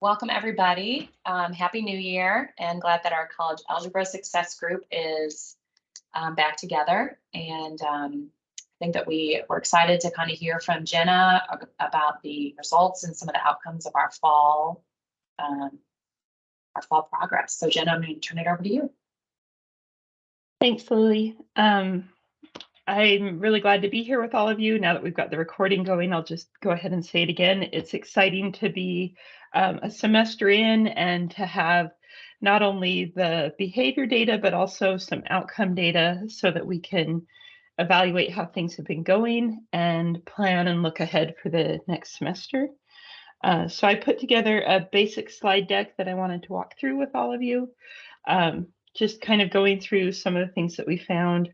Welcome, everybody. Happy New Year, and glad that our college algebra success group is back together. And I think that we're excited to kind of hear from Jenna about the results and some of the outcomes of our fall progress. So Jenna, I'm going to turn it over to you. Thanks, Lily. I'm really glad to be here with all of you. Now that we've got the recording going, I'll just go ahead and say it again. It's exciting to be a semester in and to have not only the behavior data, but also some outcome data so that we can evaluate how things have been going and plan and look ahead for the next semester. So I put together a basic slide deck that I wanted to walk through with all of you. Just kind of going through some of the things that we found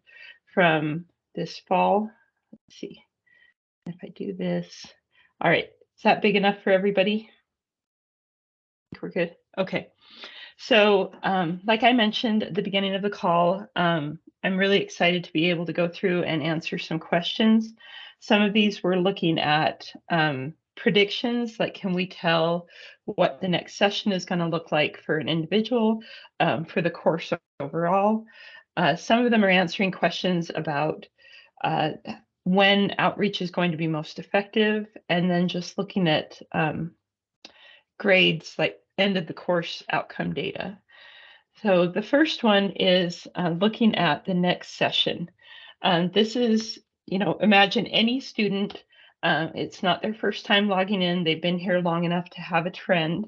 from this fall. Let's see if I do this. All right, is that big enough for everybody? I think we're good. Okay. So like I mentioned at the beginning of the call, I'm really excited to be able to go through and answer some questions. Some of these we're looking at predictions, like can we tell what the next session is going to look like for an individual, for the course overall. Some of them are answering questions about when outreach is going to be most effective, and then just looking at grades like end of the course outcome data. So the first one is looking at the next session. This is, imagine any student, it's not their first time logging in, they've been here long enough to have a trend.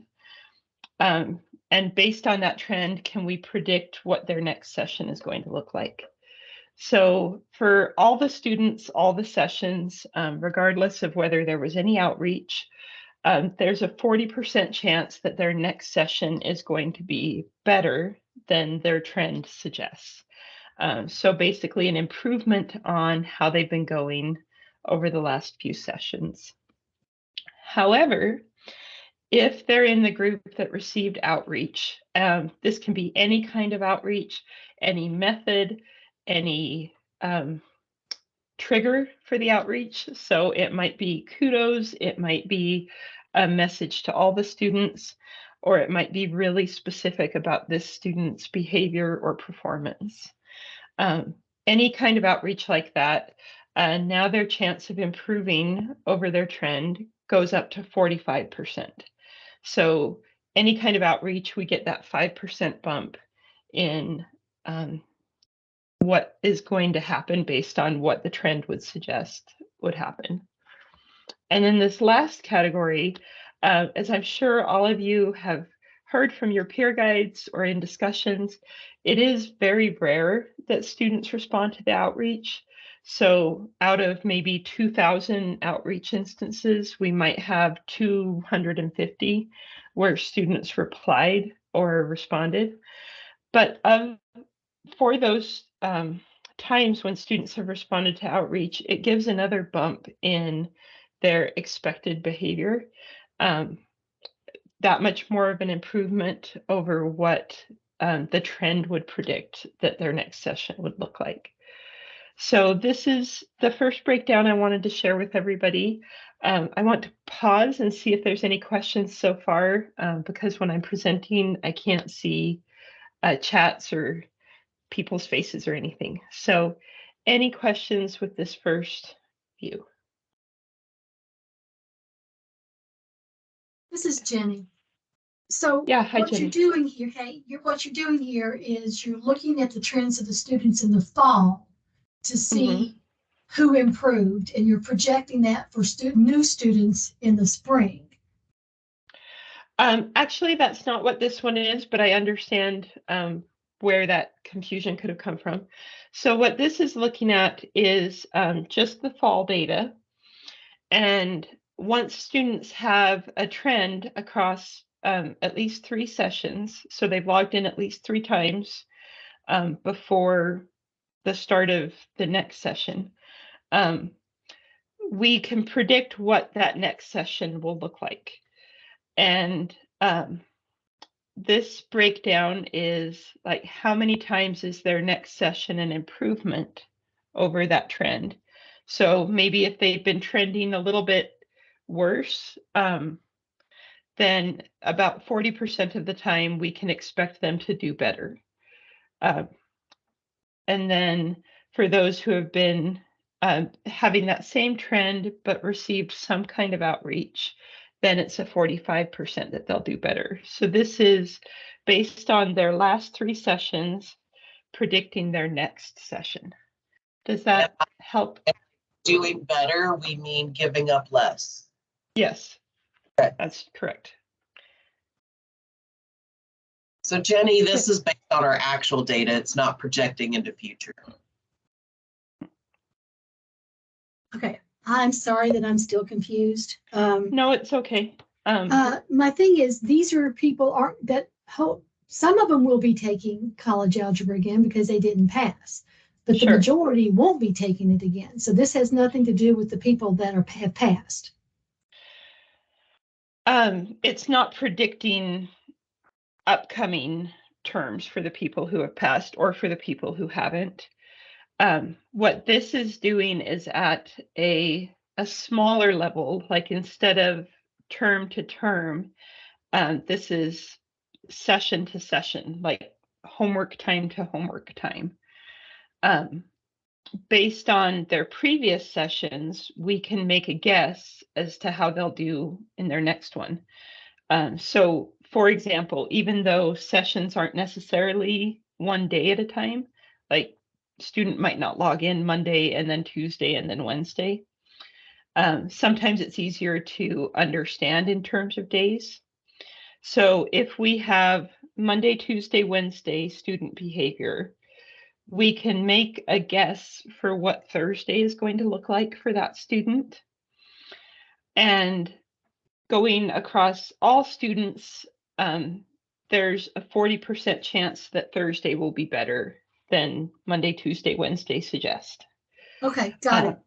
And based on that trend, can we predict what their next session is going to look like? So for all the students, all the sessions, regardless of whether there was any outreach, there's a 40% chance that their next session is going to be better than their trend suggests. So basically an improvement on how they've been going over the last few sessions. However, if they're in the group that received outreach, this can be any kind of outreach, any method, any trigger for the outreach. So it might be kudos, it might be a message to all the students, or it might be really specific about this student's behavior or performance. Any kind of outreach like that, now their chance of improving over their trend goes up to 45%. So any kind of outreach, we get that 5% bump in what is going to happen based on what the trend would suggest would happen. And then this last category, as I'm sure all of you have heard from your peer guides or in discussions, it is very rare that students respond to the outreach. So out of maybe 2,000 outreach instances, we might have 250 where students replied or responded. But for those times when students have responded to outreach, it gives another bump in their expected behavior, that much more of an improvement over what the trend would predict that their next session would look like. So this is the first breakdown I wanted to share with everybody. I want to pause and see if there's any questions so far, because when I'm presenting, I can't see chats or people's faces or anything. So any questions with this first view? This is Jenny. So yeah, hi, what Jenny. You're doing here, what you're doing here is you're looking at the trends of the students in the fall to see who improved, and you're projecting that for new students in the spring. Actually, that's not what this one is, but I understand where that confusion could have come from. So what this is looking at is just the fall data. And once students have a trend across at least 3 sessions, so they've logged in at least 3 times before the start of the next session, we can predict what that next session will look like. And this breakdown is like how many times is their next session an improvement over that trend. So maybe if they've been trending a little bit worse, then about 40% of the time we can expect them to do better. And then for those who have been having that same trend but received some kind of outreach, then it's a 45% that they'll do better. So this is based on their last 3 sessions, predicting their next session. Does that help? Doing better, we mean giving up less. Yes, okay. That's correct. So Jenny, this is based on our actual data. It's not projecting into future. Okay, I'm sorry that I'm still confused. No, it's okay. My thing is, these are people that hope some of them will be taking college algebra again because they didn't pass, but Sure. the majority won't be taking it again. So this has nothing to do with the people that have passed. It's not predicting upcoming terms for the people who have passed or for the people who haven't. What this is doing is at a smaller level, like instead of term to term, this is session to session, like homework time to homework time. Based on their previous sessions, we can make a guess as to how they'll do in their next one. So, for example, even though sessions aren't necessarily one day at a time, like student might not log in Monday and then Tuesday and then Wednesday, sometimes it's easier to understand in terms of days. So if we have Monday, Tuesday, Wednesday student behavior, we can make a guess for what Thursday is going to look like for that student. And going across all students, there's a 40% chance that Thursday will be better than Monday, Tuesday, Wednesday suggest. Okay, got it.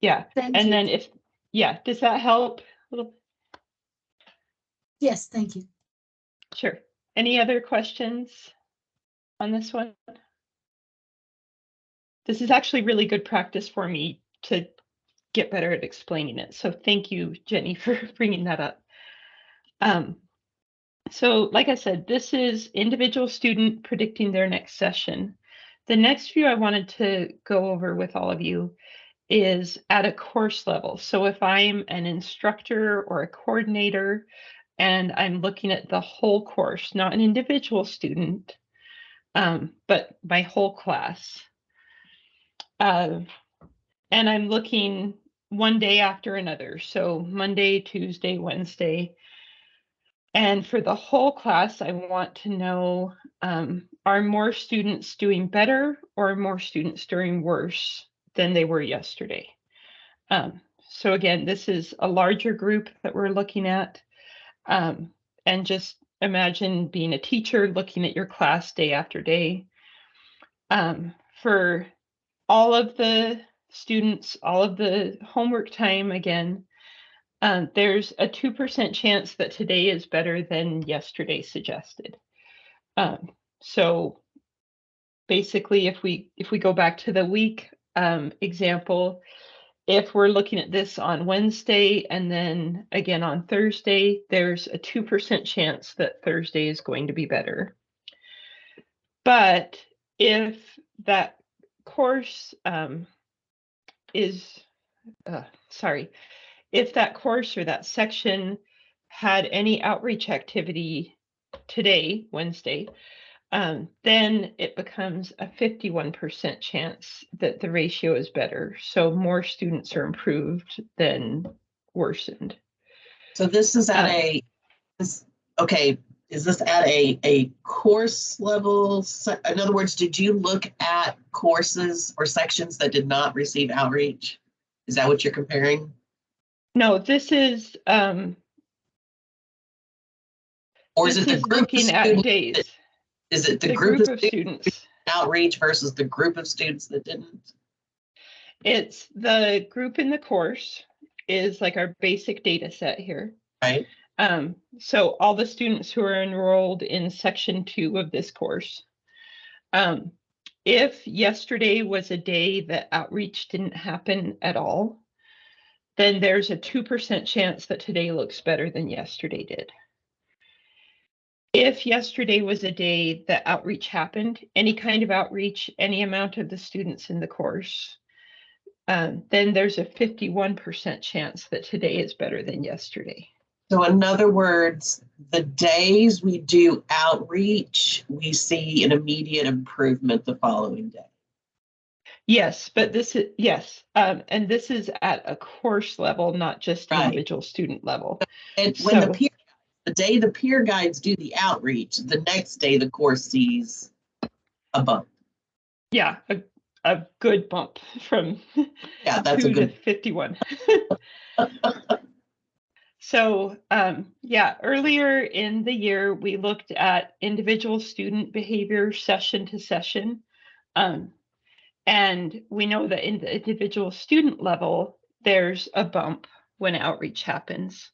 Yeah. Thank and you. Then does that help a little? Yes, thank you. Sure. Any other questions on this one? This is actually really good practice for me to get better at explaining it. So thank you, Jenny, for bringing that up. So like I said, this is individual student predicting their next session. The next view I wanted to go over with all of you is at a course level. So if I'm an instructor or a coordinator and I'm looking at the whole course, not an individual student, but my whole class. And I'm looking one day after another. So Monday, Tuesday, Wednesday. And for the whole class, I want to know, are more students doing better or more students doing worse than they were yesterday? So again, this is a larger group that we're looking at. And just imagine being a teacher looking at your class day after day. For all of the students, all of the homework time, again, there's a 2% chance that today is better than yesterday suggested. So basically, if we go back to the week example, if we're looking at this on Wednesday and then again on Thursday, there's a 2% chance that Thursday is going to be better. But if that course if that course or that section had any outreach activity today, Wednesday, then it becomes a 51% chance that the ratio is better. So more students are improved than worsened. So this is at is this at a course level? In other words, did you look at courses or sections that did not receive outreach? Is that what you're comparing? No, this is or is it the group looking at days? Is it the group of students outreach versus the group of students that didn't? It's the group in the course is like our basic data set here. Right. So all the students who are enrolled in section 2 of this course. If yesterday was a day that outreach didn't happen at all, then there's a 2% chance that today looks better than yesterday did. If yesterday was a day that outreach happened, any kind of outreach, any amount of the students in the course, then there's a 51% chance that today is better than yesterday. So in other words, the days we do outreach, we see an immediate improvement the following day. Yes, but this is, yes, and this is at a course level, not just Right. individual student level. And when So, the day the peer guides do the outreach, the next day the course sees a bump. yeah, a good bump from Yeah, that's 2 a good. to 51. So, yeah, earlier in the year, we looked at individual student behavior session to session. And we know that in the individual student level, there's a bump when outreach happens.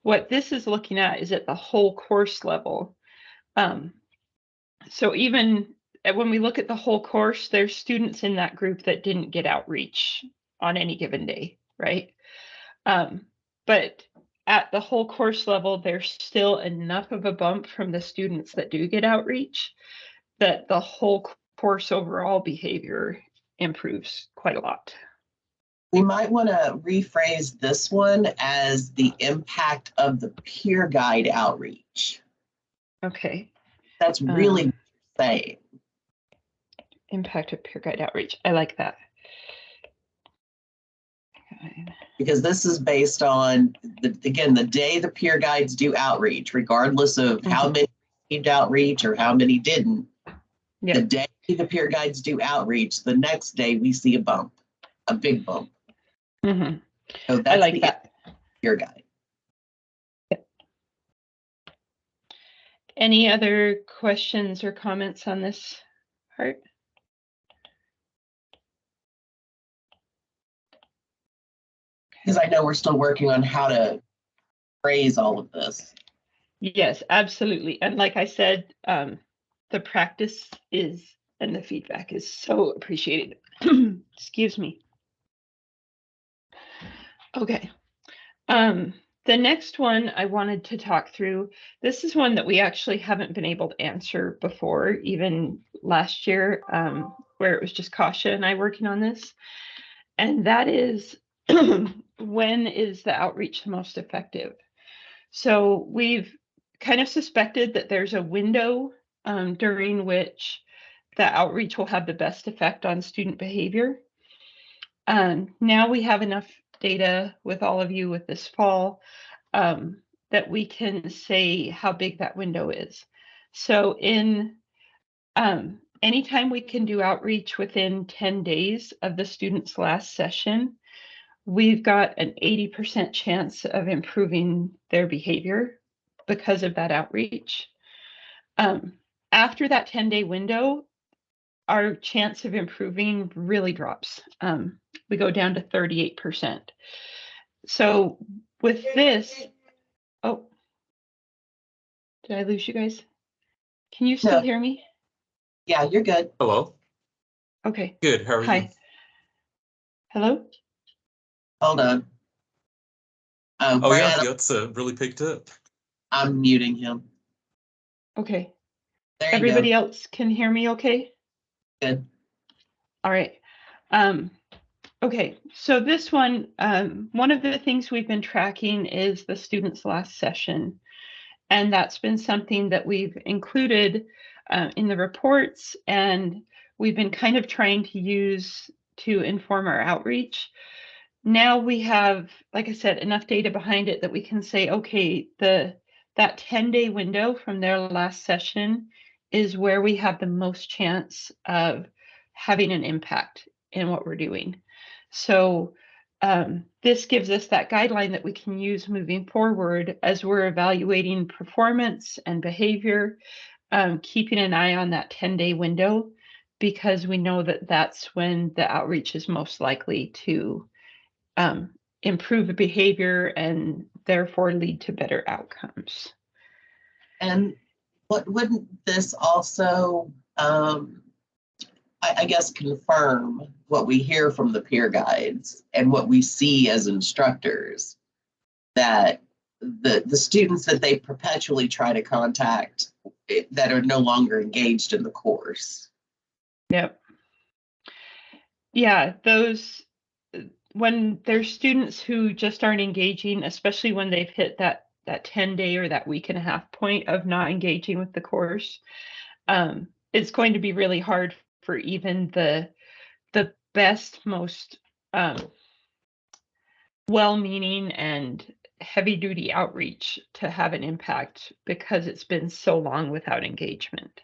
What this is looking at is at the whole course level. So even when we look at the whole course, there's students in that group that didn't get outreach on any given day, right? But at the whole course level, there's still enough of a bump from the students that do get outreach that the whole course overall behavior improves quite a lot. We might want to rephrase this one as the impact of the peer guide outreach. Okay. That's really what you're saying. Impact of peer guide outreach. I like that. Because this is based on, the day the peer guides do outreach, regardless of how many received outreach or how many didn't, the day the peer guides do outreach, the next day we see a bump, a big bump. Mm-hmm. So that's I like that. Peer guide. Any other questions or comments on this part? Because I know we're still working on how to phrase all of this. Yes, absolutely. And like I said, the practice is, and the feedback is so appreciated. Excuse me. Okay. The next one I wanted to talk through, this is one that we actually haven't been able to answer before, even last year, where it was just Kasha and I working on this. And that is, when is the outreach the most effective? So we've kind of suspected that there's a window during which the outreach will have the best effect on student behavior. Now we have enough data with all of you with this fall that we can say how big that window is. So in anytime we can do outreach within 10 days of the student's last session, we've got an 80% chance of improving their behavior because of that outreach. After that 10-day window, our chance of improving really drops. We go down to 38%. So with this, oh, did I lose you guys? Can you still hear me? Yeah, you're good. Hello. Okay. Good. How are you? Hi. Hello? Hold on. Oh, yeah, Brad, that's really picked up. I'm muting him. Okay. There you Everybody go. else can hear me okay? Good. All right. Okay, so this one, one of the things we've been tracking is the student's last session. And that's been something that we've included in the reports, and we've been kind of trying to use to inform our outreach. Now we have, like I said, enough data behind it that we can say, okay, that 10-day window from their last session is where we have the most chance of having an impact in what we're doing. So this gives us that guideline that we can use moving forward as we're evaluating performance and behavior, keeping an eye on that 10-day window, because we know that that's when the outreach is most likely to improve the behavior and therefore lead to better outcomes. And wouldn't this also I guess, confirm what we hear from the peer guides and what we see as instructors, that the students that they perpetually try to contact that are no longer engaged in the course. Yep. Yeah, those, when there's students who just aren't engaging, especially when they've hit that 10-day or that week and a half point of not engaging with the course, it's going to be really hard for even the best, most well-meaning and heavy-duty outreach to have an impact, because it's been so long without engagement.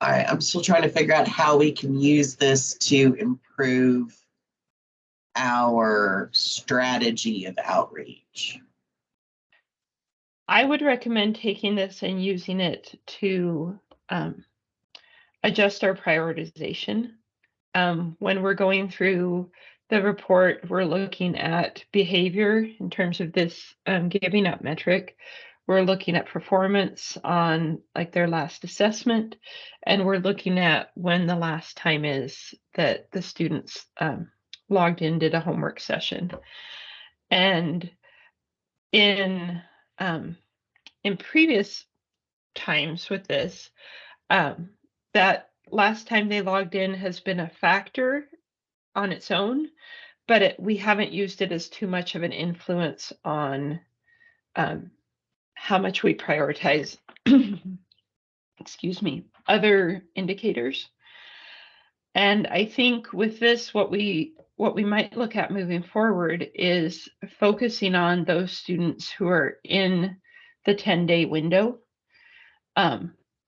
All right, I'm still trying to figure out how we can use this to improve our strategy of outreach. I would recommend taking this and using it to adjust our prioritization. When we're going through the report, we're looking at behavior in terms of this giving up metric. We're looking at performance on like their last assessment, and we're looking at when the last time is that the students logged in, did a homework session. And in previous times with this, that last time they logged in has been a factor on its own, but we haven't used it as too much of an influence on how much we prioritize, excuse me, other indicators. And I think with this, what we might look at moving forward is focusing on those students who are in the 10-day window,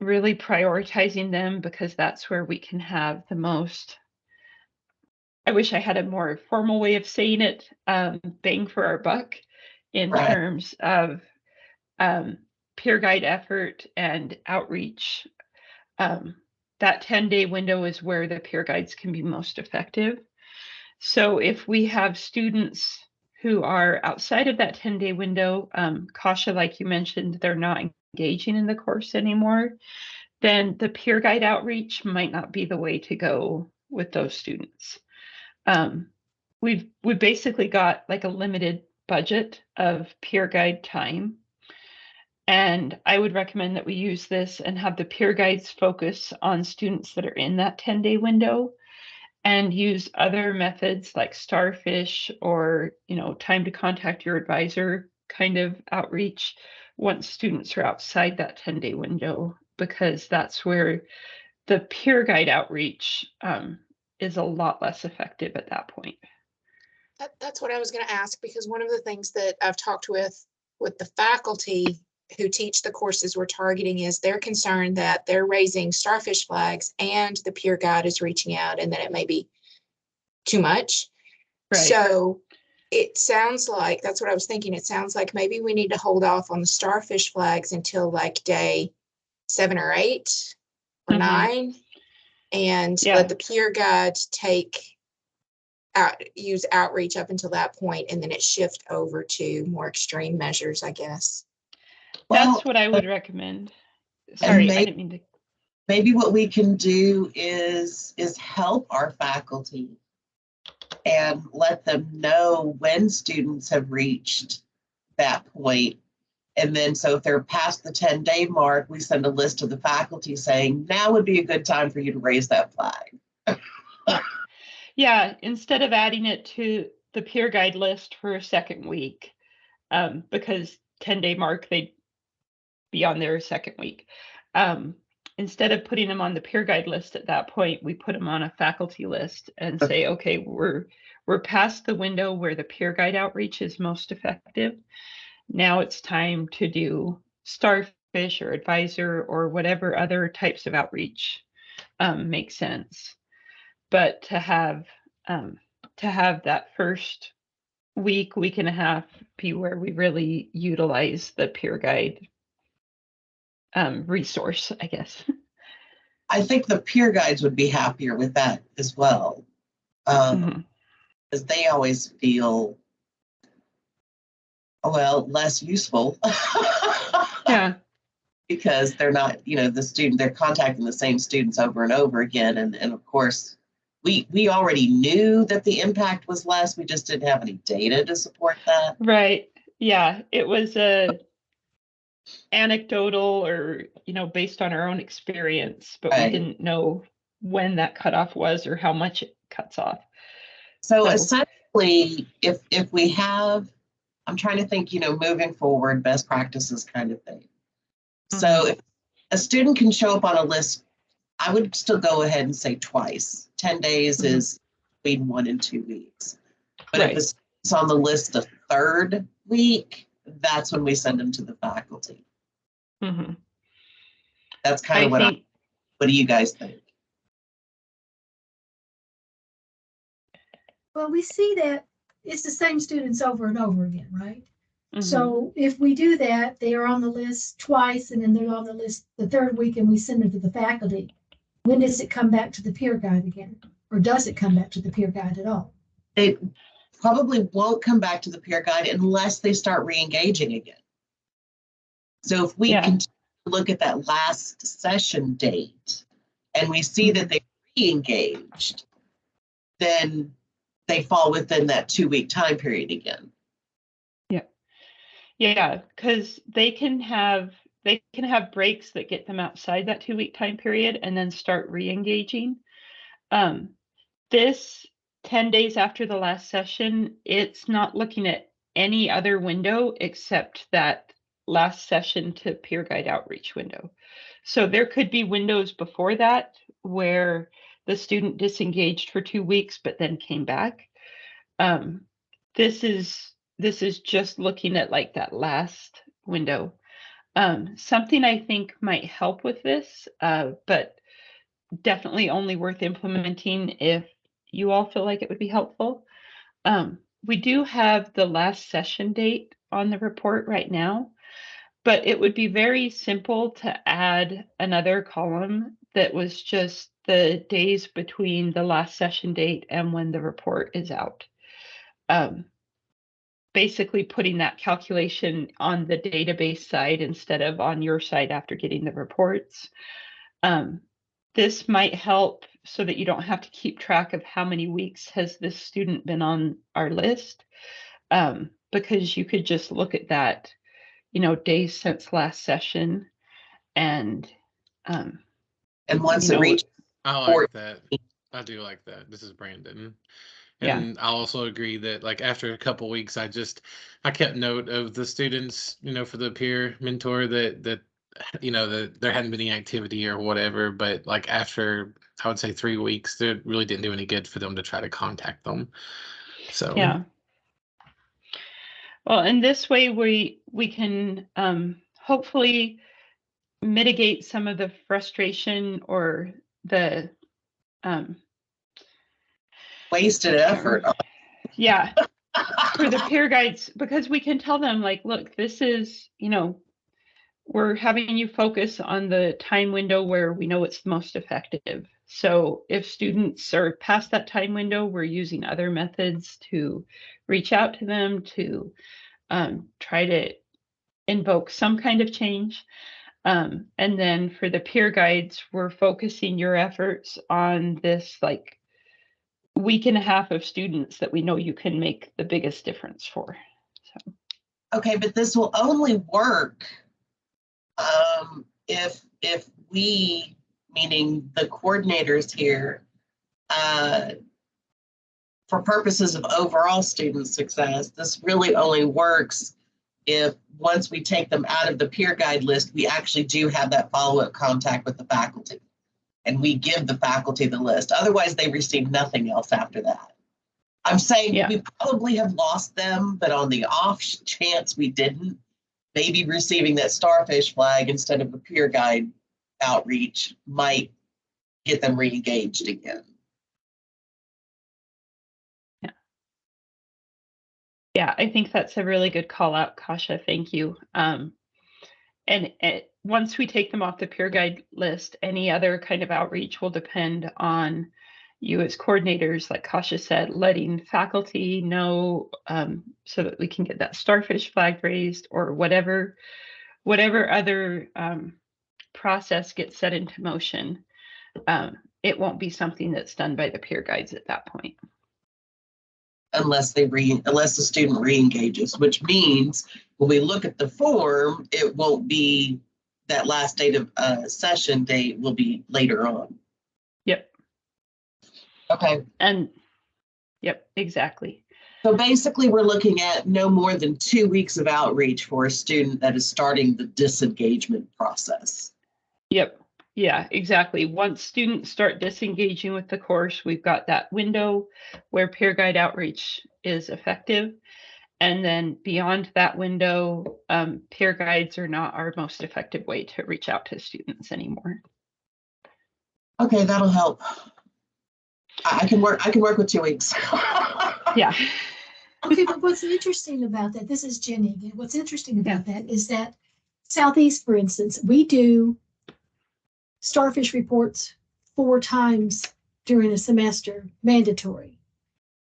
really prioritizing them, because that's where we can have the most, I wish I had a more formal way of saying it, bang for our buck in terms of peer guide effort and outreach. That 10-day window is where the peer guides can be most effective. So if we have students who are outside of that 10-day window, Kasha, like you mentioned, they're not engaging in the course anymore, then the peer guide outreach might not be the way to go with those students. We've basically got like a limited budget of peer guide time. And I would recommend that we use this and have the peer guides focus on students that are in that 10-day window, and use other methods like Starfish or, time to contact your advisor kind of outreach once students are outside that 10-day window, because that's where the peer guide outreach is a lot less effective at that point. That's what I was going to ask, because one of the things that I've talked with the faculty who teach the courses we're targeting is they're concerned that they're raising starfish flags and the peer guide is reaching out, and that it may be too much. Right. So it sounds like, that's what I was thinking. It sounds like maybe we need to hold off on the starfish flags until like day 7 or 8 or 9, and let the peer guide use outreach up until that point, and then it shift over to more extreme measures, I guess. That's what I would recommend. Sorry, I didn't mean to. Maybe what we can do is help our faculty and let them know when students have reached that point. And then, so if they're past the 10-day mark, we send a list to the faculty saying, now would be a good time for you to raise that flag. Yeah, instead of adding it to the peer guide list for a second week, because 10-day mark, they'd be on their second week. Instead of putting them on the peer guide list at that point, we put them on a faculty list and say, okay, we're past the window where the peer guide outreach is most effective. Now it's time to do Starfish or Advisor or whatever other types of outreach make sense. But to have that first week and a half be where we really utilize the peer guide resource, I guess. I think the peer guides would be happier with that as well, because they always feel, less useful. Yeah. because they're not, they're contacting the same students over and over again. And of course, we already knew that the impact was less. We just didn't have any data to support that. Right. Yeah. It was anecdotal or, based on our own experience, but we didn't know when that cutoff was or how much it cuts off. So essentially, if we have, I'm trying to think, moving forward, best practices kind of thing. So if a student can show up on a list, I would still go ahead and say twice. 10 days is between 1 and 2 weeks. But if it's on the list the third week, that's when we send them to the faculty. That's kind of what do you guys think? Well, we see that it's the same students over and over again, right? So if we do that, they are on the list twice and then they're on the list the third week and we send them to the faculty. When does it come back to the peer guide again? Or does it come back to the peer guide at all? It probably won't come back to the peer guide unless they start re-engaging again. So if we can look at that last session date and we see that they re-engaged, then they fall within that 2-week time period again. Yeah, because they can have breaks that get them outside that 2-week time period and then start re-engaging. This 10 days after the last session, it's not looking at any other window except that last session to peer guide outreach window. So there could be windows before that where the student disengaged for 2 weeks but then came back. This is just looking at like that last window. Something I think might help with this, but definitely only worth implementing if you all feel like it would be helpful. We do have the last session date on the report right now, but it would be very simple to add another column that was just the days between the last session date and when the report is out. Basically putting that calculation on the database side instead of on your side after getting the reports. This might help so that you don't have to keep track of how many weeks has this student been on our list, because you could just look at that, days since last session, and once it reaches, I like that. I do like that. This is Brandon. And I also agree that like after a couple weeks, I kept note of the students, for the peer mentor that that there hadn't been any activity or whatever, but like after I would say 3 weeks, it really didn't do any good for them to try to contact them. So well, in this way we can hopefully mitigate some of the frustration or the wasted effort. For the peer guides, because we can tell them like, look, this is, we're having you focus on the time window where we know it's the most effective. So if students are past that time window, we're using other methods to reach out to them to try to invoke some kind of change. And then for the peer guides, we're focusing your efforts on this like week and a half of students that we know you can make the biggest difference for. So. Okay, but this will only work if we, meaning the coordinators here, for purposes of overall student success, this really only works if once we take them out of the peer guide list, we actually do have that follow-up contact with the faculty. And we give the faculty the list. Otherwise, they receive nothing else after that. I'm saying we probably have lost them, but on the off chance we didn't, maybe receiving that starfish flag instead of a peer guide outreach might get them re-engaged again. Yeah, I think that's a really good call out, Kasha. Thank you. And once we take them off the peer guide list, any other kind of outreach will depend on you as coordinators, like Kasha said, letting faculty know so that we can get that starfish flag raised or whatever other process gets set into motion, it won't be something that's done by the peer guides at that point. Unless unless the student re-engages, which means when we look at the form, it won't be that last date of session date will be later on. Yep. Okay. And yep, exactly. So basically we're looking at no more than 2 weeks of outreach for a student that is starting the disengagement process. Yep. Yeah, exactly. Once students start disengaging with the course, we've got that window where peer guide outreach is effective. And then beyond that window, peer guides are not our most effective way to reach out to students anymore. Okay, that'll help. I can work with 2 weeks. Yeah. Okay, but what's interesting about that, this is Jenny again, what's interesting about that is that Southeast, for instance, we do starfish reports 4 times during a semester, mandatory.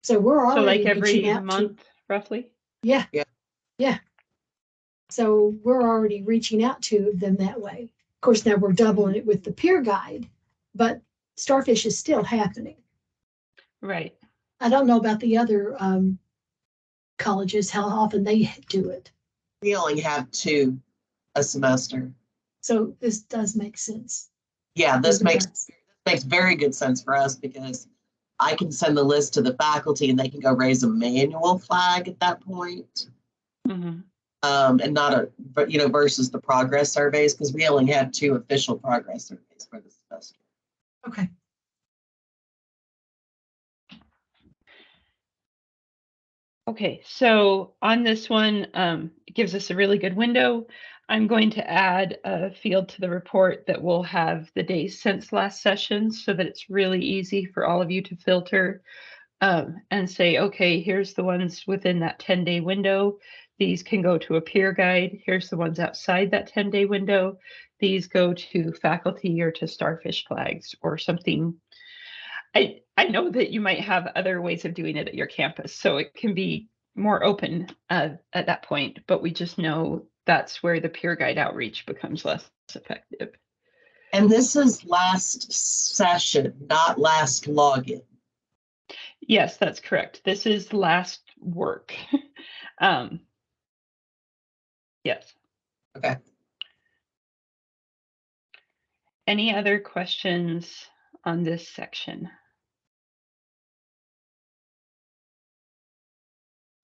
So we're So already like every reaching out month, roughly? Yeah. Yeah. Yeah. So we're already reaching out to them that way. Of course, now we're doubling it with the peer guide, but starfish is still happening. Right. I don't know about the other colleges, how often they do it. We only have 2 a semester. So this does make sense. Yeah, this makes very good sense for us because I can send the list to the faculty and they can go raise a manual flag at that point. Mm-hmm. And not versus the progress surveys, because we only have 2 official progress surveys for the semester. Okay. Okay, so on this one, it gives us a really good window. I'm going to add a field to the report that will have the days since last session so that it's really easy for all of you to filter and say, okay, here's the ones within that 10-day window. These can go to a peer guide. Here's the ones outside that 10-day window. These go to faculty or to starfish flags or something. I know that you might have other ways of doing it at your campus, so it can be more open at that point, but we just know that's where the peer guide outreach becomes less effective. And this is last session, not last login. Yes, that's correct. This is last work. Yes. Okay. Any other questions on this section?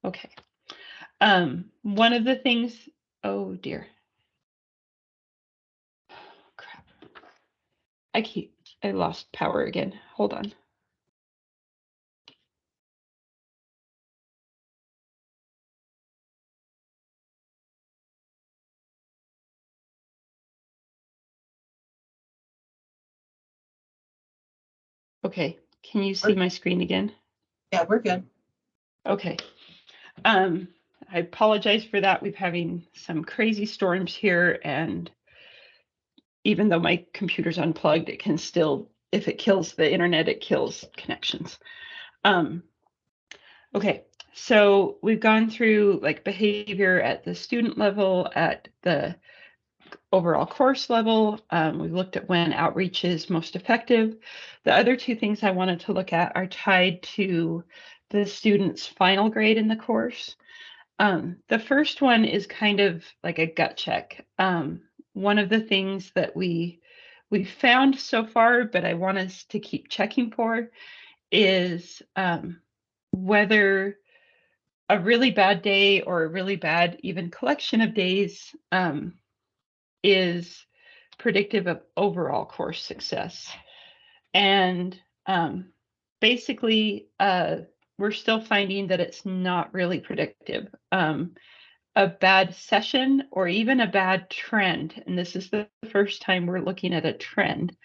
Okay. One of the things, oh dear. Crap. I lost power again. Hold on. Okay, can you see my screen again? Yeah, we're good. Okay. I apologize for that. We're having some crazy storms here, and even though my computer's unplugged, it can still, if it kills the internet, it kills connections. Okay, so we've gone through like behavior at the student level, at the overall course level. We've looked at when outreach is most effective. The other 2 things I wanted to look at are tied to the student's final grade in the course. The first one is kind of like a gut check. One of the things that we found so far, but I want us to keep checking for, is whether a really bad day or a really bad even collection of days is predictive of overall course success. And basically, we're still finding that it's not really predictive. A bad session or even a bad trend, and this is the first time we're looking at a trend,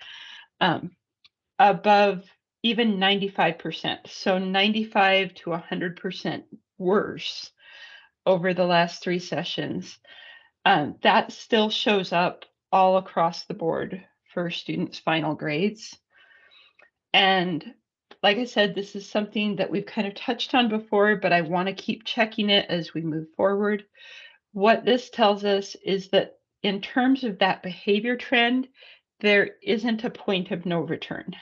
above even 95%, so 95 to 100% worse over the last 3 sessions. That still shows up all across the board for students' final grades. And like I said, this is something that we've kind of touched on before, but I want to keep checking it as we move forward. What this tells us is that in terms of that behavior trend, there isn't a point of no return.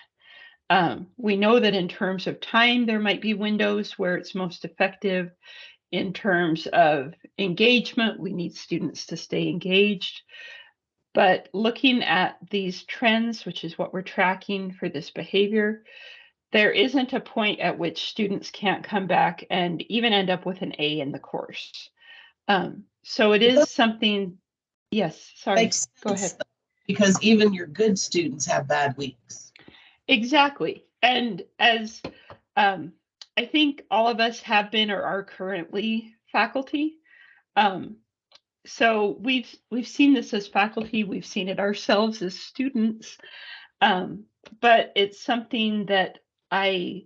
We know that in terms of time, there might be windows where it's most effective. In terms of engagement, we need students to stay engaged. But looking at these trends, which is what we're tracking for this behavior, there isn't a point at which students can't come back and even end up with an A in the course. So it is something, yes, sorry, go ahead. Because even your good students have bad weeks. Exactly. And as I think all of us have been or are currently faculty. So we've seen this as faculty, we've seen it ourselves as students, but it's something that I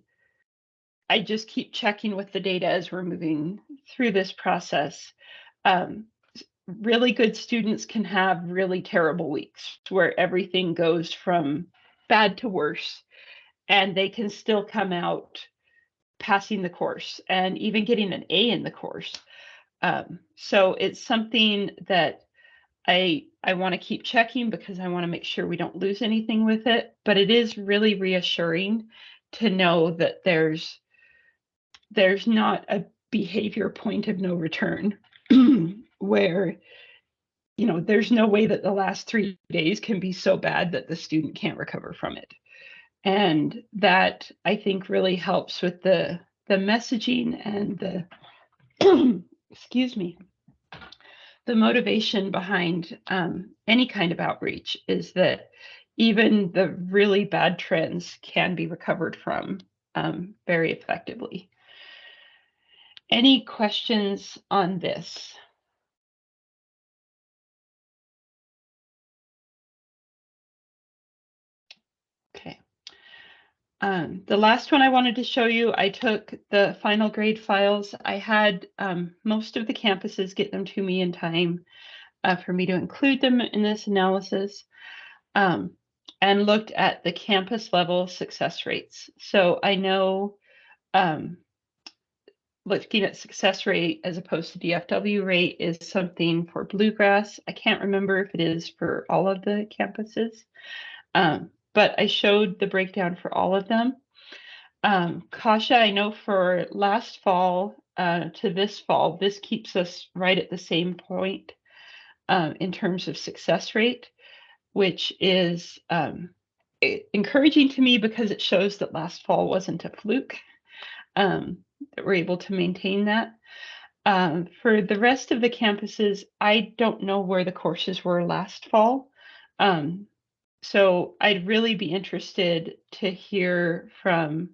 just keep checking with the data as we're moving through this process. Really good students can have really terrible weeks where everything goes from bad to worse, and they can still come out passing the course and even getting an A in the course. So it's something that I want to keep checking because I want to make sure we don't lose anything with it. But it is really reassuring to know that there's not a behavior point of no return where, you know, there's no way that the last 3 days can be so bad that the student can't recover from it. And that, I think, really helps with the messaging and the excuse me, the motivation behind any kind of outreach is that even the really bad trends can be recovered from very effectively. Any questions on this? Okay. The last one I wanted to show you, I took the final grade files. I had most of the campuses get them to me in time for me to include them in this analysis, and looked at the campus level success rates. So I know looking at success rate as opposed to DFW rate is something for Bluegrass. I can't remember if it is for all of the campuses. But I showed the breakdown for all of them. Kasha, I know for last fall to this fall, this keeps us right at the same point in terms of success rate, which is encouraging to me because it shows that last fall wasn't a fluke, that we're able to maintain that. For the rest of the campuses, I don't know where the courses were last fall. So I'd really be interested to hear from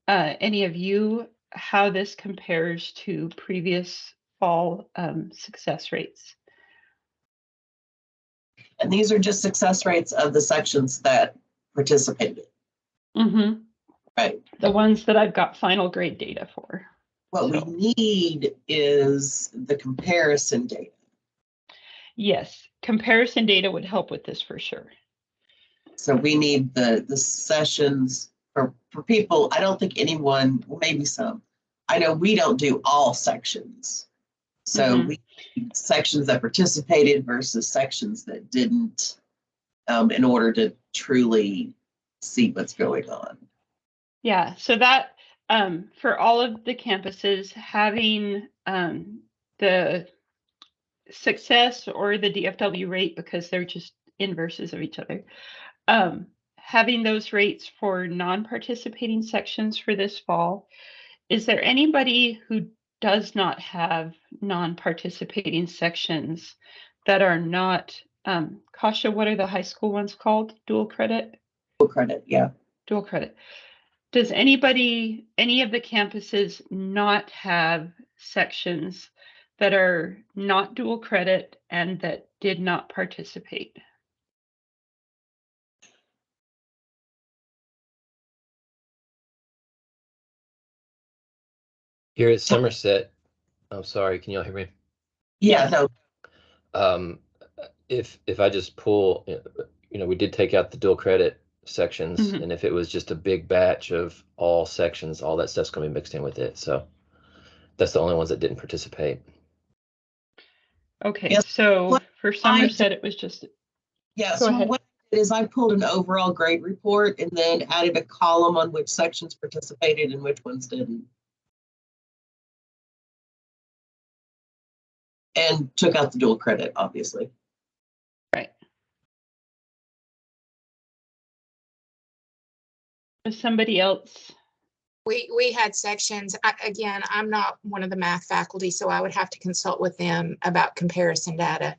any of you how this compares to previous fall success rates. And these are just success rates of the sections that participated. Mm-hmm. Right. The ones that I've got final grade data for. What we need is the comparison data. Yes, comparison data would help with this for sure. So we need the sessions for people. I don't think anyone, well, maybe some. I know we don't do all sections. So we need sections that participated versus sections that didn't, in order to truly see what's going on. Yeah, so that for all of the campuses, having the success or the DFW rate, because they're just inverses of each other, having those rates for non-participating sections for this fall. Is there anybody who does not have non-participating sections that are not, Kasha, what are the high school ones called? Dual credit? Dual credit, yeah. Dual credit. Does anybody, any of the campuses not have sections that are not dual credit and that did not participate? Here at Somerset, I'm sorry, can you all hear me? Yeah, no. If I just pull, we did take out the dual credit sections, and if it was just a big batch of all sections, all that stuff's going to be mixed in with it. So that's the only ones that didn't participate. Okay, Yes, so what for I Somerset, it was just, Yes, go well, ahead. what I did is I pulled an overall grade report and then added a column on which sections participated and which ones didn't. And took out the dual credit, obviously. Right. Does somebody else? We had sections, again, I'm not one of the math faculty, so I would have to consult with them about comparison data.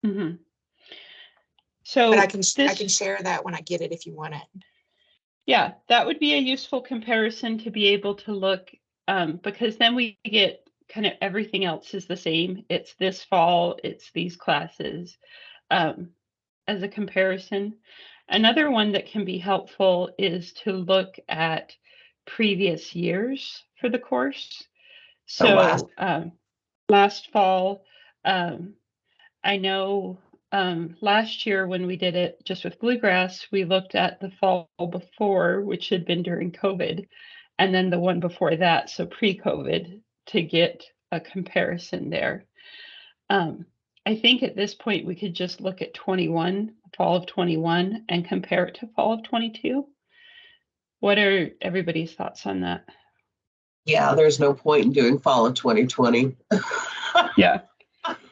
Mm-hmm. So But I can share that when I get it if you want it. Yeah, that would be a useful comparison to be able to look, because then we get kind of everything else is the same. It's this fall, it's these classes, as a comparison. Another one that can be helpful is to look at previous years for the course. So last fall, I know last year when we did it just with bluegrass, we looked at the fall before, which had been during COVID, and then the one before that, so pre-COVID, to get a comparison there. I think at this point we could just look at 21, fall of 21, and compare it to fall of 22. What are everybody's thoughts on that? Yeah, there's no point in doing fall of 2020. Yeah.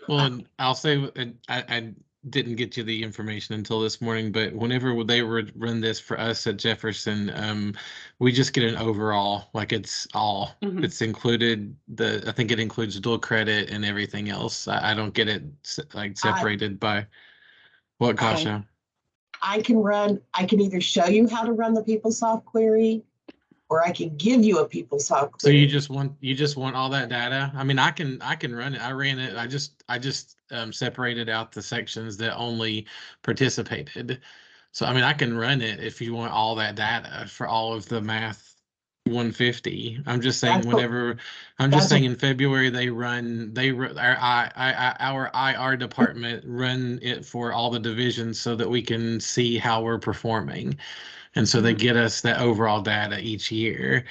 Well, and I'll say, and I didn't get you the information until this morning, but whenever they would run this for us at Jefferson, we just get an overall, like it's all, it's included, I think it includes dual credit and everything else. I don't get it like separated by what, Kasha? I can either show you how to run the PeopleSoft query, or I can give you a PeopleSoft query. So you just want all that data? I mean, I can run it. I ran it. I just separated out the sections that only participated. So I mean, I can run it if you want all that data for all of the math 150. I'm just saying in February our IR department run it for all the divisions so that we can see how we're performing. And so they get us that overall data each year.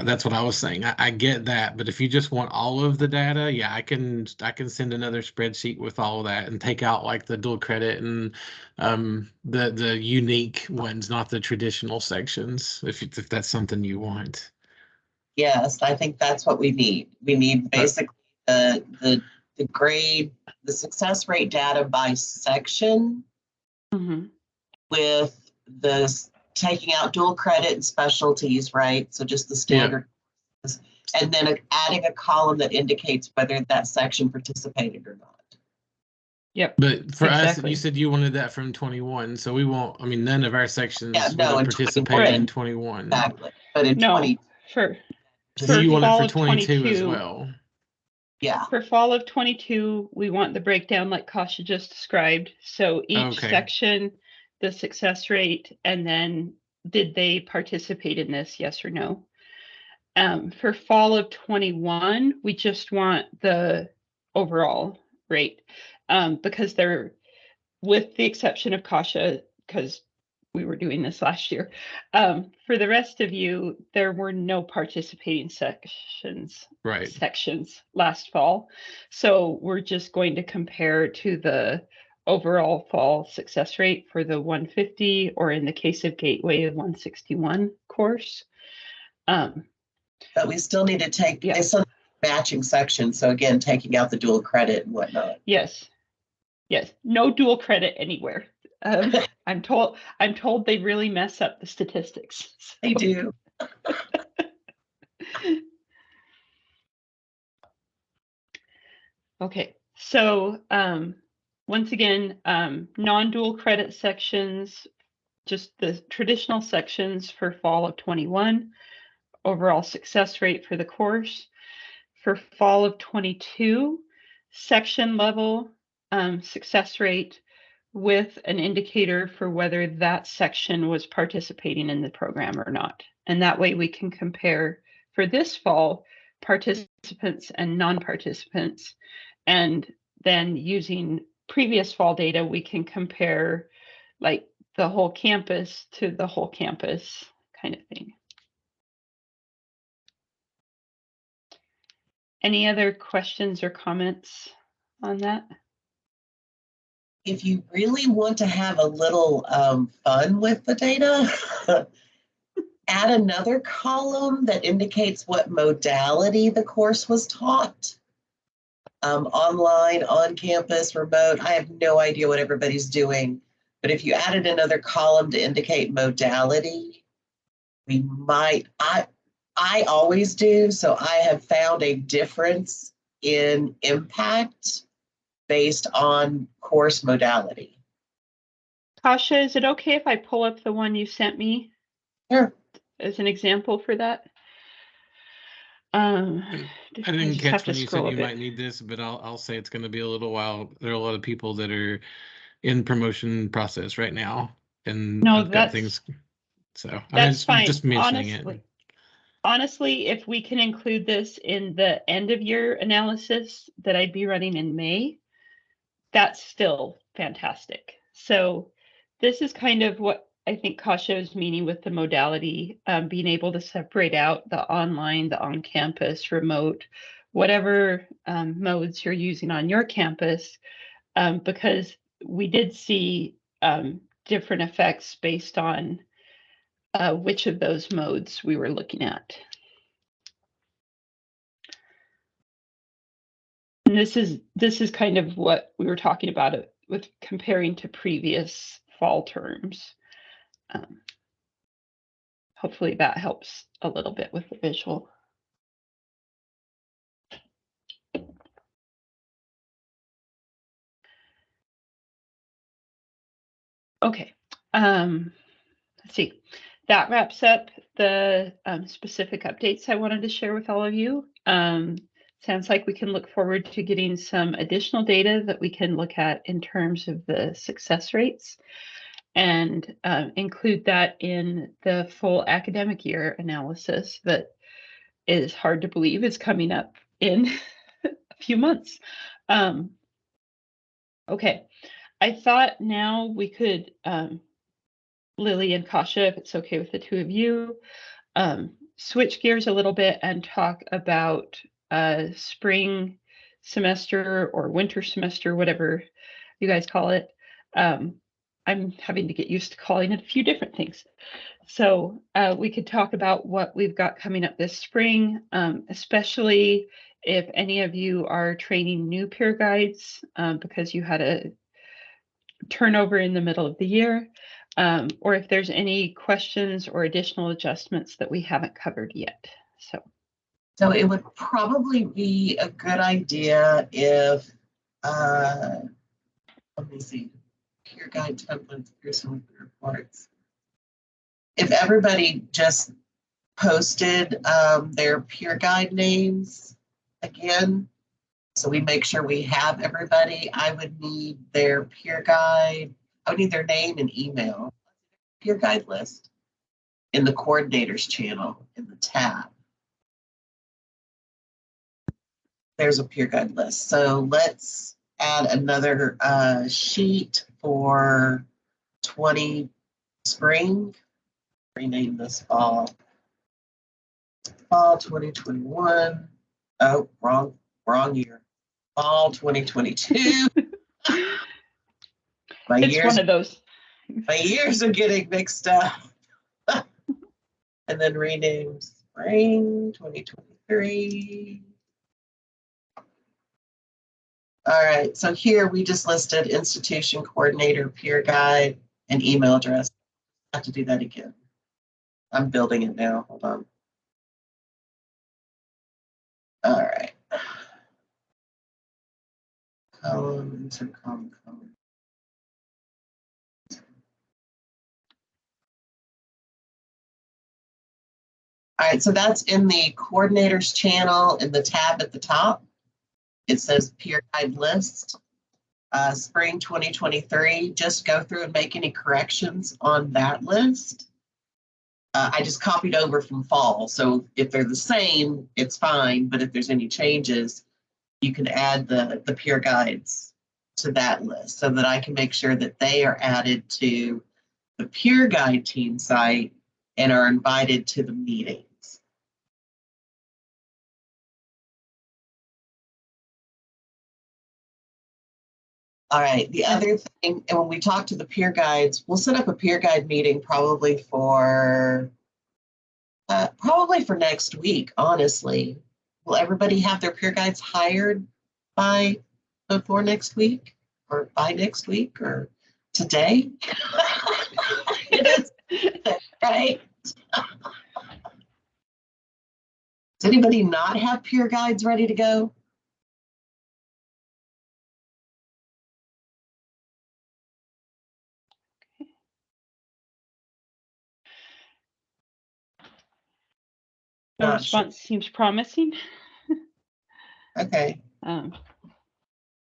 That's what I was saying. I get that, but if you just want all of the data, yeah, I can send another spreadsheet with all of that and take out like the dual credit and the unique ones, not the traditional sections. If that's something you want. Yes, I think that's what we need. We need basically the grade, the success rate data by section, with the taking out dual credit and specialties, right? So just the standard, and then adding a column that indicates whether that section participated or not. Yep. But for us, you said you wanted that from 21, so we won't. I mean, none of our sections will participate in 21. Exactly, but in 20, so you want it for 22 as well. Yeah. For fall of 22, we want the breakdown like Kasha just described. So each section, the success rate, and then did they participate in this, yes or no? For fall of 21, we just want the overall rate, because they're, with the exception of Kasha, because we were doing this last year. For the rest of you, there were no participating sections last fall. So we're just going to compare to the overall fall success rate for the 150, or in the case of Gateway, of 161 course. But we still need to take, they still have matching sections. So again, taking out the dual credit and whatnot. Yes. No dual credit anywhere. I'm told they really mess up the statistics. So. They do. Okay, so once again, non-dual credit sections, just the traditional sections for fall of 21, overall success rate for the course. For fall of 22, section level success rate with an indicator for whether that section was participating in the program or not. And that way we can compare for this fall participants and non-participants. And then using previous fall data, we can compare like the whole campus to the whole campus kind of thing. Any other questions or comments? on that? If you really want to have a little fun with the data, add another column that indicates what modality the course was taught. Online, on campus, remote. I have no idea what everybody's doing, but if you added another column to indicate modality, we might, I always do, so I have found a difference in impact based on course modality. Tasha, is it okay if I pull up the one you sent me? Sure. As an example for that? I didn't just have catch to when you said scroll a you bit. might need this, but I'll say it's going to be a little while. There are a lot of people that are in promotion process right now, and No, I've got things. So I'm that's fine. just mentioning it. Honestly, if we can include this in the end of year analysis that I'd be running in May, that's still fantastic. So this is kind of what I think Kasha is meaning with the modality, being able to separate out the online, the on-campus, remote, whatever modes you're using on your campus, because we did see different effects based on which of those modes we were looking at. And this is kind of what we were talking about it with comparing to previous fall terms. Hopefully that helps a little bit with the visual. Okay, let's see. That wraps up the specific updates I wanted to share with all of you. Sounds like we can look forward to getting some additional data that we can look at in terms of the success rates and include that in the full academic year analysis that is hard to believe is coming up in a few months. Okay, I thought now we could, Lily and Kasha, if it's okay with the two of you, switch gears a little bit and talk about spring semester or winter semester, whatever you guys call it. I'm having to get used to calling it a few different things. So we could talk about what we've got coming up this spring, especially if any of you are training new peer guides because you had a turnover in the middle of the year, or if there's any questions or additional adjustments that we haven't covered yet. So it would probably be a good idea if, let me see, peer guide templates, peer reports. If everybody just posted their peer guide names again, so we make sure we have everybody, I would need their peer guide. I would need their name and email, peer guide list in the coordinators channel in the tab. There's a peer guide list. So let's add another sheet for 20 spring. Rename this fall. Fall 2021. Oh, wrong year. Fall 2022. It's one of those. My years are getting mixed up. And then rename spring 2023. All right, so here we just listed institution coordinator, peer guide, and email address. I have to do that again. I'm building it now, hold on. All right. Columns and column. All right, so that's in the coordinators channel in the tab at the top. It says peer guide list, spring 2023. Just go through and make any corrections on that list. I just copied over from fall. So if they're the same, it's fine. But if there's any changes, you can add the peer guides to that list so that I can make sure that they are added to the peer guide team site and are invited to the meetings. All right. The other thing, and when we talk to the peer guides, we'll set up a peer guide meeting probably for next week, honestly. Will everybody have their peer guides hired before next week or by next week or today? It is, right? Does anybody not have peer guides ready to go? The Not sure. response seems promising. Okay. Um,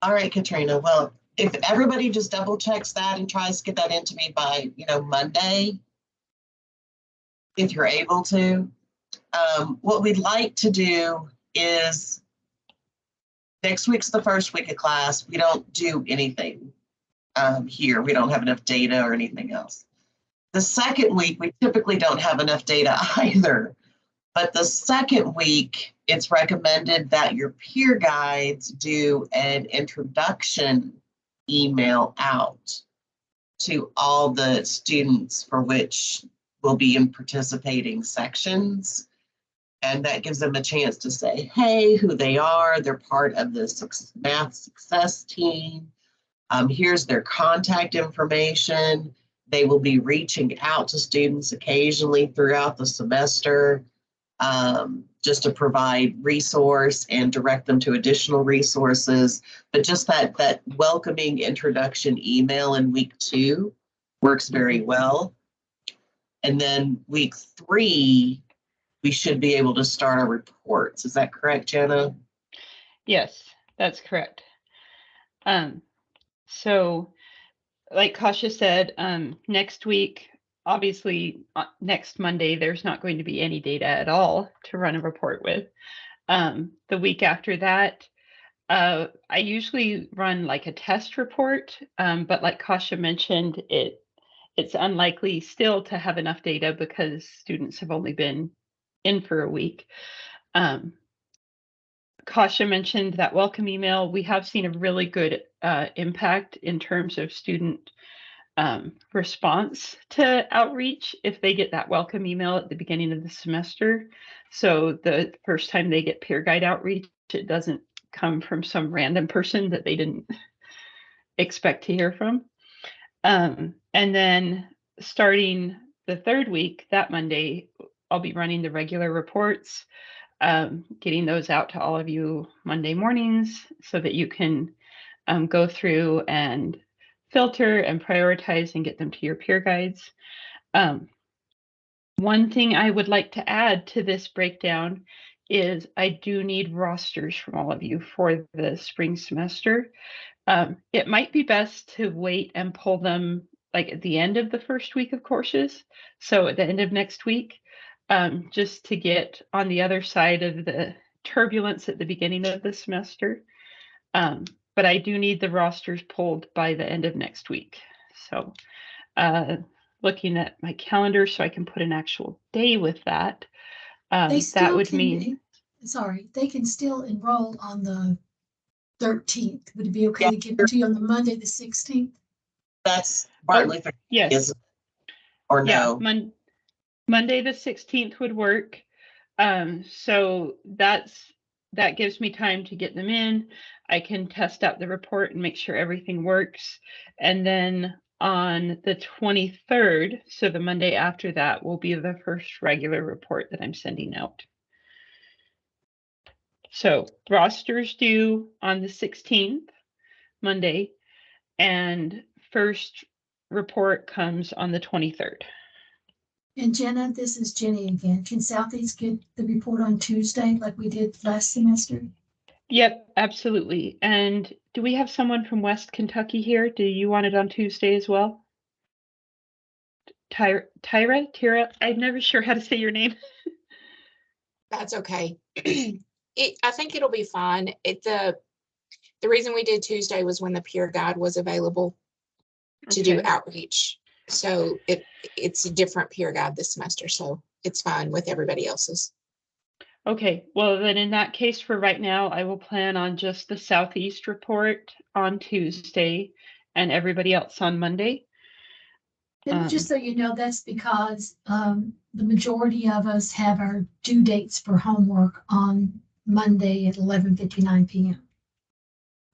All right, Katrina. Well, if everybody just double checks that and tries to get that into me by, Monday, if you're able to, what we'd like to do is next week's the first week of class. We don't do anything here. We don't have enough data or anything else. The second week, we typically don't have enough data either. But the second week, it's recommended that your peer guides do an introduction email out to all the students for which will be in participating sections. And that gives them a chance to say, hey, who they are. They're part of the math success team. Here's their contact information. They will be reaching out to students occasionally throughout the semester, just to provide resource and direct them to additional resources. But just that welcoming introduction email in week 2 works very well. And then week 3, we should be able to start our reports. Is that correct, Jenna? yes, that's correct. So like Kasha said, next week, obviously next Monday, there's not going to be any data at all to run a report with. The week after that, I usually run like a test report, but like Kasha mentioned, it's unlikely still to have enough data because students have only been in for a week. Kasha mentioned that welcome email. We have seen a really good impact in terms of student response to outreach if they get that welcome email at the beginning of the semester. So the first time they get peer guide outreach, it doesn't come from some random person that they didn't expect to hear from. And then starting the third week, that Monday, I'll be running the regular reports, getting those out to all of you Monday mornings so that you can go through and filter and prioritize and get them to your peer guides. One thing I would like to add to this breakdown is I do need rosters from all of you for the spring semester. It might be best to wait and pull them like at the end of the first week of courses. So at the end of next week, just to get on the other side of the turbulence at the beginning of the semester. But I do need the rosters pulled by the end of next week. So looking at my calendar so I can put an actual day with that. That would mean. They can still enroll on the 13th. Would it be okay to give it to you on the Monday, the 16th? That's Martin Luther King, yes. Or no? Yeah, Monday the 16th would work. So that gives me time to get them in. I can test out the report and make sure everything works. And then on the 23rd, so the Monday after that, will be the first regular report that I'm sending out. So rosters due on the 16th, Monday, and first report comes on the 23rd. And Jenna, this is Jenny again. Can Southeast get the report on Tuesday like we did last semester? Yep, absolutely. And do we have someone from West Kentucky here? Do you want it on Tuesday as well? Tyra? I'm never sure how to say your name. That's okay. I think it'll be fine. The reason we did Tuesday was when the peer guide was available to do outreach. So it's a different peer guide this semester, so it's fine with everybody else's. Okay, well then in that case for right now, I will plan on just the Southeast report on Tuesday and everybody else on Monday. And just so you know, that's because the majority of us have our due dates for homework on Monday at 11:59 p.m.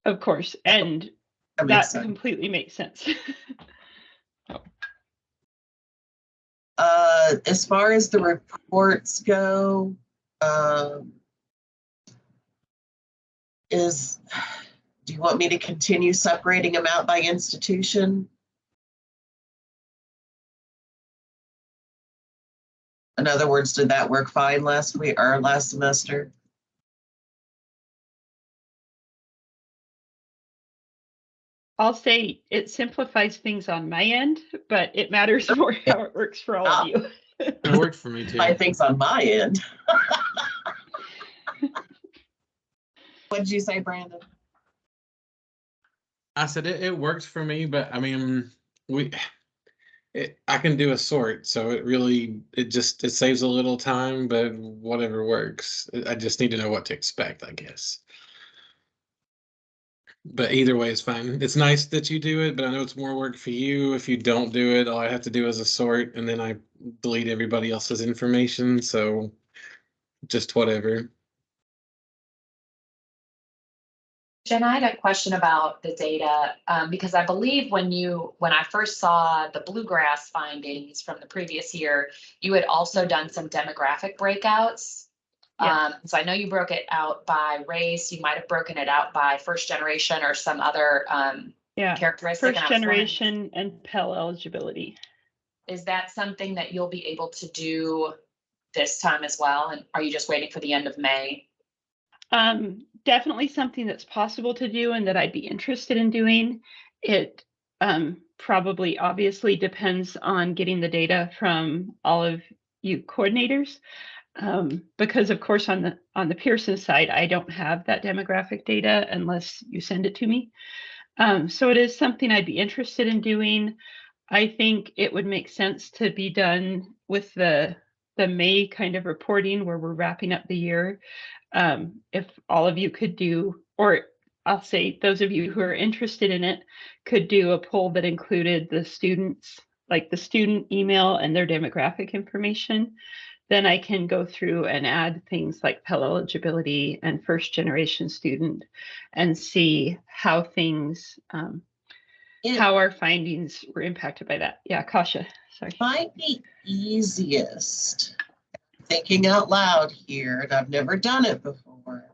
Of course, and makes that sense. completely makes sense. As far as the reports go, do you want me to continue separating them out by institution? In other words, did that work fine last week or last semester? I'll say it simplifies things on my end, but it matters more how it works for all of you. It worked for me too. I think's on my end. What did you say, Brandon? I said it works for me, but I mean, I can do a sort, so it saves a little time, but whatever works. I just need to know what to expect, I guess. But either way is fine. It's nice that you do it, but I know it's more work for you. If you don't do it, all I have to do is a sort, and then I delete everybody else's information. So just whatever. Jen, I had a question about the data because I believe when I first saw the bluegrass findings from the previous year, you had also done some demographic breakouts. Yeah. So I know you broke it out by race. You might have broken it out by first generation or some other characteristic. First generation and Pell eligibility. Is that something that you'll be able to do this time as well? And are you just waiting for the end of May? Definitely something that's possible to do and that I'd be interested in doing. It probably obviously depends on getting the data from all of you coordinators. Because of course on the Pearson side, I don't have that demographic data unless you send it to me. So it is something I'd be interested in doing. I think it would make sense to be done with the May kind of reporting where we're wrapping up the year. If all of you could do, or I'll say those of you who are interested in it could do a poll that included the students, like the student email and their demographic information, then I can go through and add things like Pell eligibility and first generation student and see how things, how our findings were impacted by that. Yeah, Kasha, sorry. Might be easiest, thinking out loud here, and I've never done it before,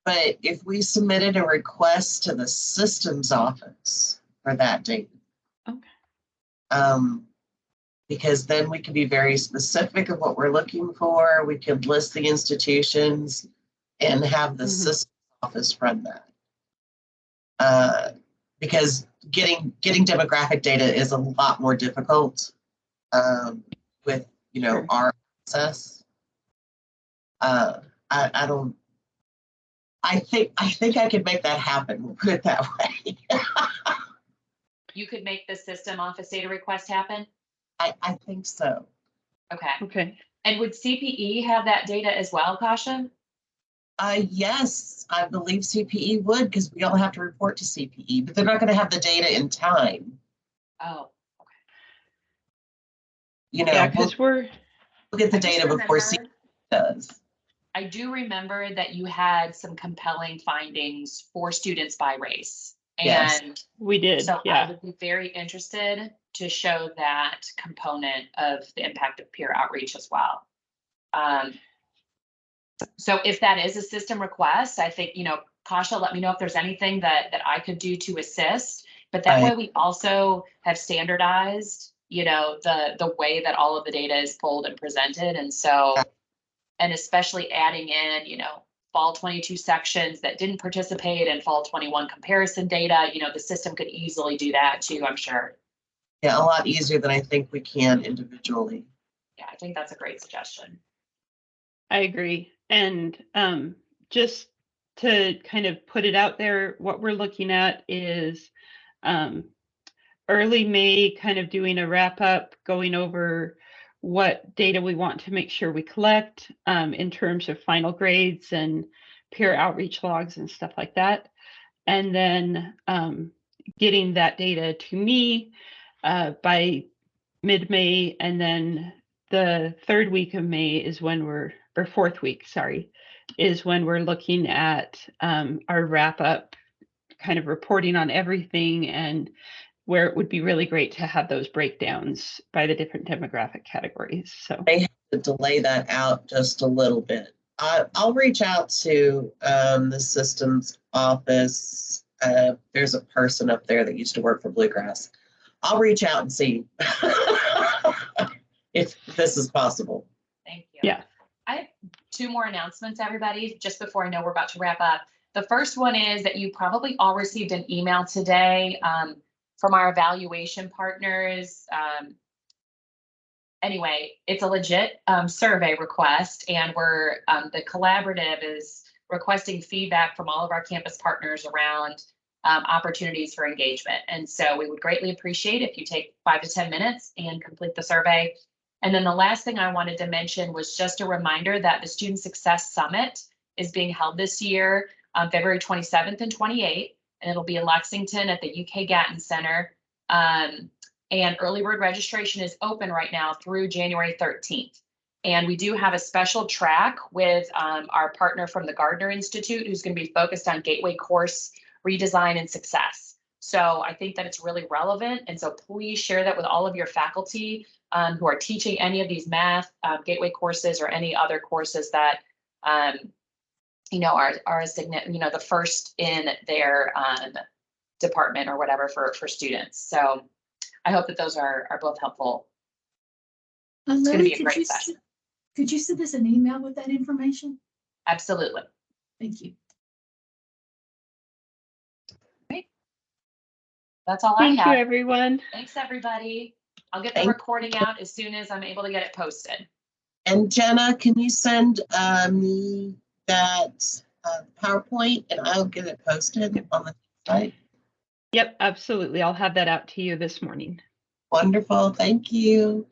but if we submitted a request to the systems office for that data. Okay. Because then we can be very specific of what we're looking for. We can list the institutions and have the systems office run that. Because getting demographic data is a lot more difficult with Sure. our access. I think I could make that happen. We'll put it that way. You could make the system office data request happen? I think so. Okay. Okay. And would CPE have that data as well, Kasha? Yes, I believe CPE would, because we all have to report to CPE, but they're not going to have the data in time. Oh, okay. Yeah, because we'll get the data before CPE does. I do remember that you had some compelling findings for students by race. Yes. And we did. So yeah. I would be very interested to show that component of the impact of peer outreach as well. So if that is a system request, I think, Kasha, let me know if there's anything that I could do to assist. But that way we also have standardized, the way that all of the data is pulled and presented. And so, and especially adding in, fall 22 sections that didn't participate and fall 21 comparison data, the system could easily do that too, I'm sure. Yeah, a lot easier than I think we can individually. Yeah, I think that's a great suggestion. I agree. And just to kind of put it out there, what we're looking at is early May, kind of doing a wrap up, going over what data we want to make sure we collect in terms of final grades and peer outreach logs and stuff like that. And then getting that data to me by mid-May, and then the third week of May is when or fourth week, sorry, is when we're looking at our wrap-up kind of reporting on everything, and where it would be really great to have those breakdowns by the different demographic categories. So they have to delay that out just a little bit. I'll reach out to the systems office. There's a person up there that used to work for Bluegrass. I'll reach out and see if this is possible. Thank you. yeah. I have 2 more announcements, everybody, just before I know we're about to wrap up. The first one is that you probably all received an email today from our evaluation partners. Anyway, it's a legit survey request, and we're the collaborative is requesting feedback from all of our campus partners around opportunities for engagement. And so we would greatly appreciate if you take 5 to 10 minutes and complete the survey. And then the last thing I wanted to mention was just a reminder that the Student Success Summit is being held this year, February 27th and 28th, and it'll be in Lexington at the UK Gatton Center. And early bird registration is open right now through January 13th. And we do have a special track with our partner from the Gardner Institute, who's going to be focused on gateway course redesign and success. So I think that it's really relevant. And so please share that with all of your faculty who are teaching any of these math gateway courses or any other courses that are a significant, the first in their department or whatever for students. So I hope that those are both helpful. It's going to be a great session. Could you send us an email with that information? Absolutely. Thank you. Great. That's all Thank I have. you, everyone. Thanks, everybody. I'll get the recording out as soon as I'm able to get it posted. And Jenna, can you send me that PowerPoint and I'll get it posted on the site? Yep, absolutely. I'll have that out to you this morning. Wonderful. Thank you.